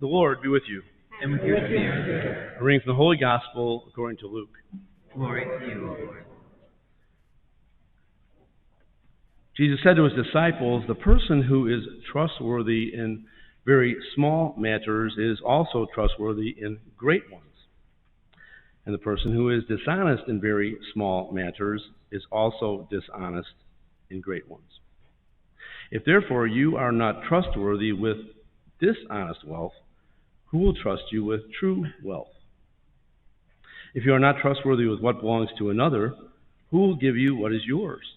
The Lord be with you. And with your spirit. A reading from the Holy Gospel according to Luke. Glory to you, O Lord. Jesus said to his disciples, "The person who is trustworthy in very small matters is also trustworthy in great ones. And the person who is dishonest in very small matters is also dishonest in great ones. If therefore you are not trustworthy with dishonest wealth, who will trust you with true wealth? If you are not trustworthy with what belongs to another, who will give you what is yours?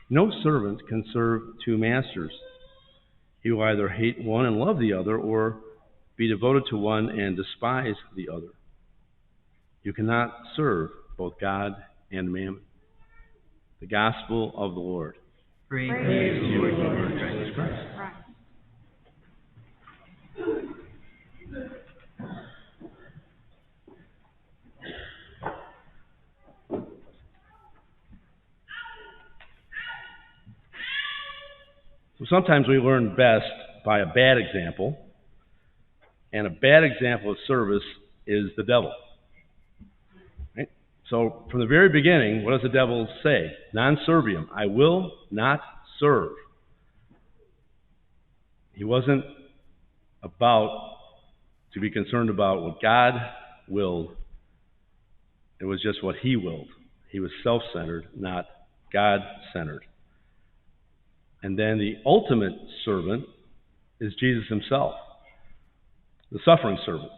No servant can serve two masters. He will either hate one and love the other, or be devoted to one and despise the other. You cannot serve both God and mammon." The Gospel of the Lord. Praise to you, Lord Jesus Christ. So sometimes we learn best by a bad example, and a bad example of service is the devil. Right? So from the very beginning, what does the devil say? Non serviam, I will not serve. He wasn't about to be concerned about what God willed. It was just what he willed. He was self-centered, not God-centered. And then the ultimate servant is Jesus himself, the suffering servant.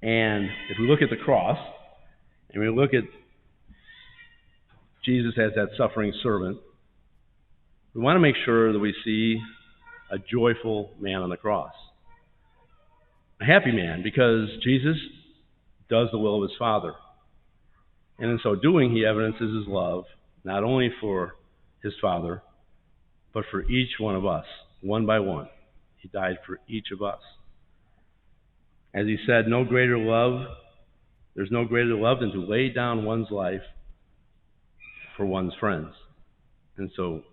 And if we look at the cross, and we look at Jesus as that suffering servant, we want to make sure that we see a joyful man on the cross. A happy man, because Jesus does the will of his Father. And in so doing, he evidences his love, not only for his Father, but for each one of us, one by one. He died for each of us. As he said, there's no greater love than to lay down one's life for one's friends. And so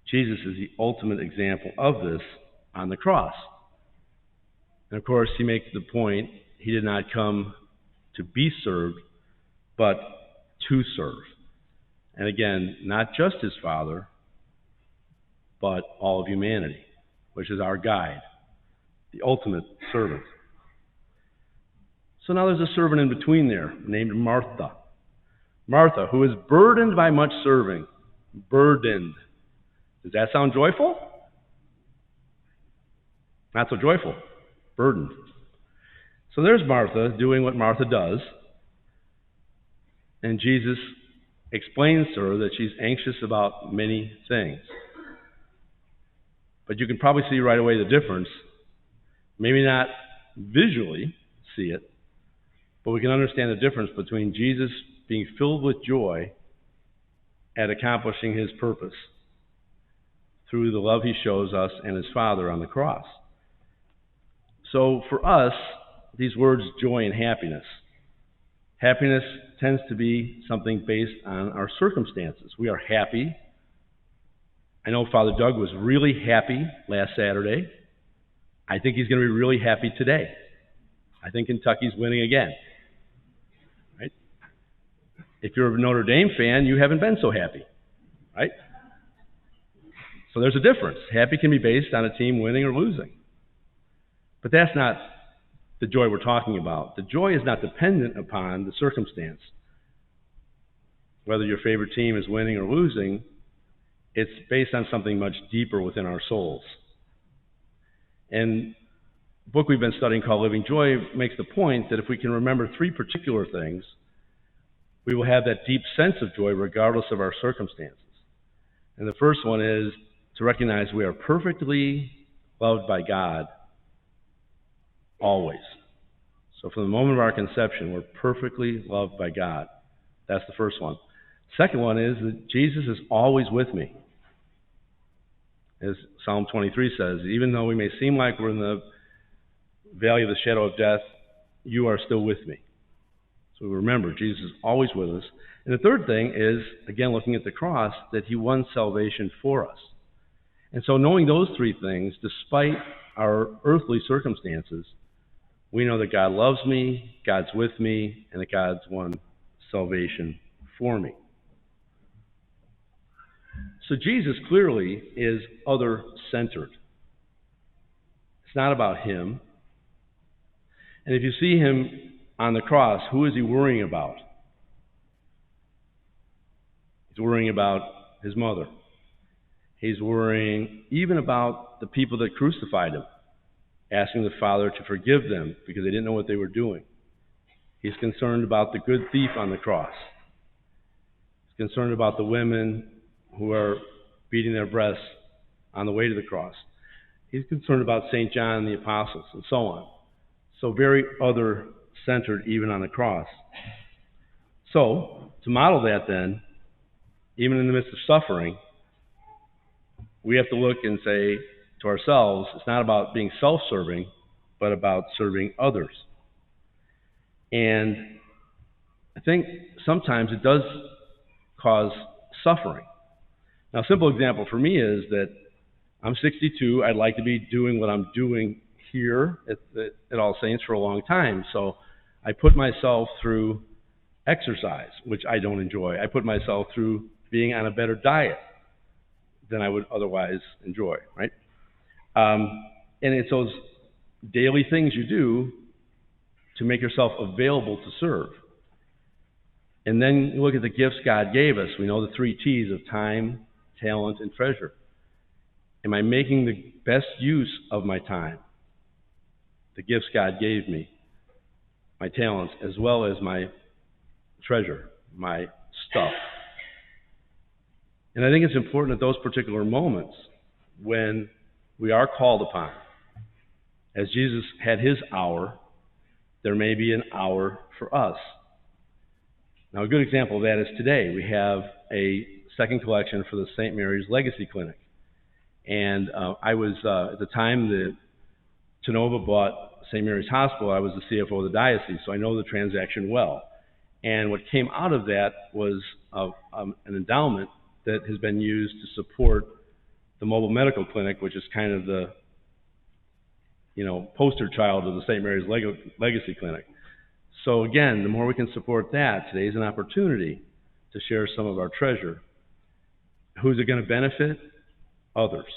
Jesus is the ultimate example of this on the cross. And of course, he makes the point, he did not come to be served, but to serve. And again, not just his Father, but all of humanity, which is our guide, the ultimate servant. So now there's a servant in between there named Martha. Martha, who is burdened by much serving. Burdened. Does that sound joyful? Not so joyful. Burdened. So there's Martha doing what Martha does. And Jesus explains to her that she's anxious about many things. But you can probably see right away the difference. Maybe not visually see it, but we can understand the difference between Jesus being filled with joy at accomplishing his purpose through the love he shows us and his Father on the cross. So for us, these words, joy and happiness. Happiness tends to be something based on our circumstances. We are happy. I know Father Doug was really happy last Saturday. I think he's going to be really happy today. I think Kentucky's winning again. Right? If you're a Notre Dame fan, you haven't been so happy. Right? So there's a difference. Happy can be based on a team winning or losing. But that's not the joy we're talking about. The joy is not dependent upon the circumstance. Whether your favorite team is winning or losing, it's based on something much deeper within our souls. And the book we've been studying called Living Joy makes the point that if we can remember three particular things, we will have that deep sense of joy regardless of our circumstances. And the first one is to recognize we are perfectly loved by God always. So from the moment of our conception, we're perfectly loved by God. That's the first one. Second one is that Jesus is always with me. As Psalm 23 says, even though we may seem like we're in the valley of the shadow of death, you are still with me. So remember, Jesus is always with us. And the third thing is, again, looking at the cross, that he won salvation for us. And so knowing those three things, despite our earthly circumstances, we know that God loves me, God's with me, and that God's won salvation for me. So Jesus clearly is other-centered. It's not about him. And if you see him on the cross, who is he worrying about? He's worrying about his mother. He's worrying even about the people that crucified him, asking the Father to forgive them because they didn't know what they were doing. He's concerned about the good thief on the cross. He's concerned about the women who are beating their breasts on the way to the cross. He's concerned about St. John and the apostles and so on. So very other-centered even on the cross. So, to model that then, even in the midst of suffering, we have to look and say to ourselves, it's not about being self-serving, but about serving others. And I think sometimes it does cause suffering. Now, a simple example for me is that I'm 62. I'd like to be doing what I'm doing here at All Saints for a long time. So I put myself through exercise, which I don't enjoy. I put myself through being on a better diet than I would otherwise enjoy, right? And it's those daily things you do to make yourself available to serve. And then you look at the gifts God gave us. We know the 3 T's of time, talent, and treasure. Am I making the best use of my time, the gifts God gave me, my talents, as well as my treasure, my stuff? And I think it's important at those particular moments when we are called upon. As Jesus had his hour, there may be an hour for us. Now, a good example of that is today. We have a second collection for the St. Mary's Legacy Clinic. And I was, at the time that Tenova bought St. Mary's Hospital, I was the CFO of the diocese, so I know the transaction well. And what came out of that was an endowment that has been used to support the mobile medical clinic, which is kind of the, poster child of the St. Mary's Legacy Clinic. So again, the more we can support that, today is an opportunity to share some of our treasure. Who's it going to benefit? Others.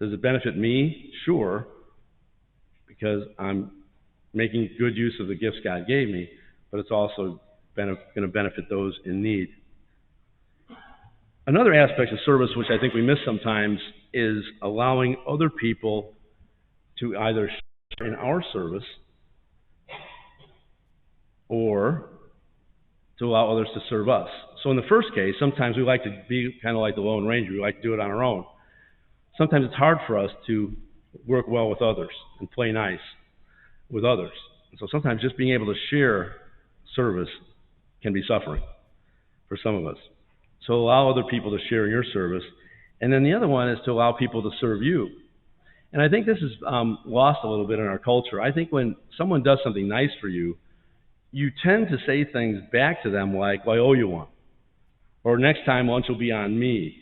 Does it benefit me? Sure, because I'm making good use of the gifts God gave me, but it's also going to benefit those in need. Another aspect of service, which I think we miss sometimes, is allowing other people to either share in our service or to allow others to serve us. So in the first case, sometimes we like to be kind of like the Lone Ranger. We like to do it on our own. Sometimes it's hard for us to work well with others and play nice with others. And so sometimes just being able to share service can be suffering for some of us. So allow other people to share in your service. And then the other one is to allow people to serve you. And I think this is lost a little bit in our culture. I think when someone does something nice for you, you tend to say things back to them like, well, I owe you one. Or next time lunch will be on me.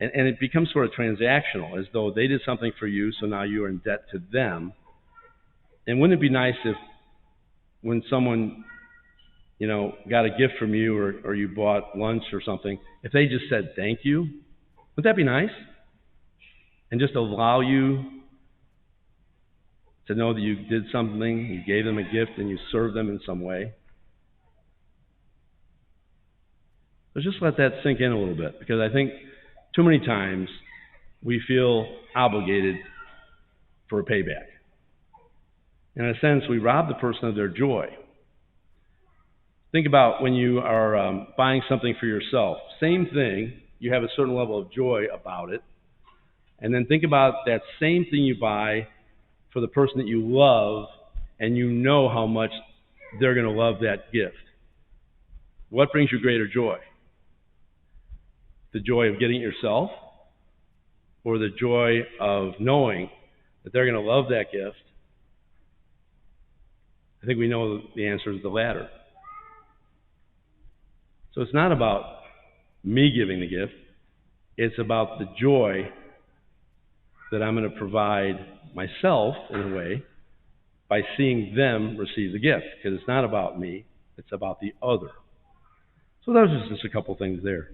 And it becomes sort of transactional, as though they did something for you, so now you're in debt to them. And wouldn't it be nice if when someone, got a gift from you or you bought lunch or something, if they just said thank you? Wouldn't that be nice? And just allow you to know that you did something, you gave them a gift, and you served them in some way. So just let that sink in a little bit, because I think too many times we feel obligated for a payback. In a sense, we rob the person of their joy. Think about when you are buying something for yourself. Same thing, you have a certain level of joy about it. And then think about that same thing you buy for the person that you love, and you know how much they're going to love that gift. What brings you greater joy? The joy of getting it yourself, or the joy of knowing that they're going to love that gift? I think we know the answer is the latter. So it's not about me giving the gift. It's about the joy that I'm going to provide myself, in a way, by seeing them receive the gift. Because it's not about me, it's about the other. So those are just a couple things there.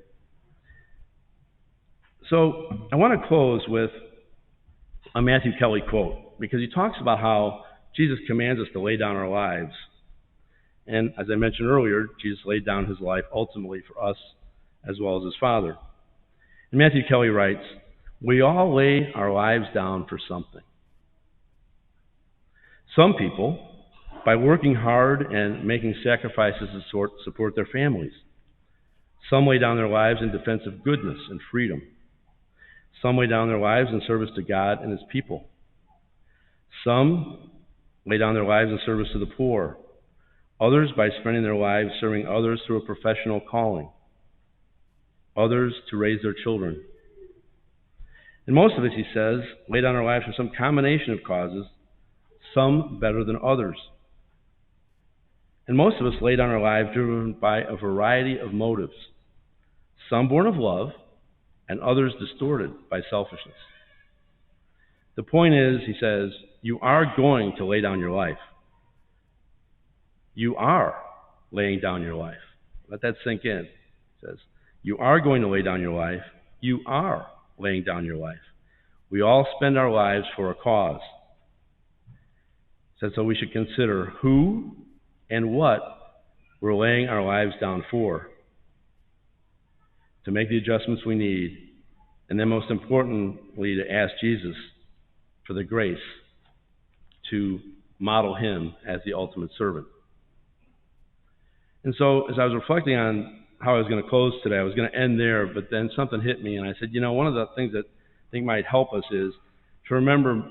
So I want to close with a Matthew Kelly quote, because he talks about how Jesus commands us to lay down our lives. And as I mentioned earlier, Jesus laid down his life ultimately for us as well as his Father. And Matthew Kelly writes, "We all lay our lives down for something. Some people, by working hard and making sacrifices to support their families. Some lay down their lives in defense of goodness and freedom. Some lay down their lives in service to God and his people. Some lay down their lives in service to the poor. Others by spending their lives serving others through a professional calling. Others to raise their children. And most of us," he says, "lay down our lives for some combination of causes, some better than others. And most of us lay down our lives driven by a variety of motives, some born of love, and others distorted by selfishness. The point is," he says, "you are going to lay down your life. You are laying down your life." Let that sink in. He says, "You are going to lay down your life. You are laying down your life. We all spend our lives for a cause." He said, so we should consider who and what we're laying our lives down for, to make the adjustments we need, and then most importantly, to ask Jesus for the grace to model him as the ultimate servant. And so as I was reflecting on how I was going to close today, I was going to end there, but then something hit me, and I said, one of the things that I think might help us is to remember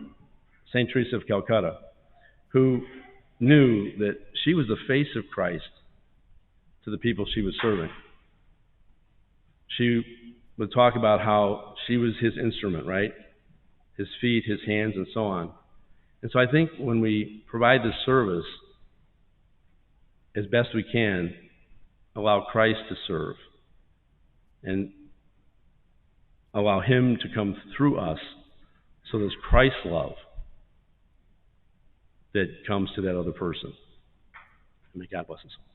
St. Teresa of Calcutta, who knew that she was the face of Christ to the people she was serving. She would talk about how she was his instrument, right? His feet, his hands, and so on. And so I think when we provide this service, as best we can, allow Christ to serve and allow him to come through us, so there's Christ's love that comes to that other person. And may God bless us all.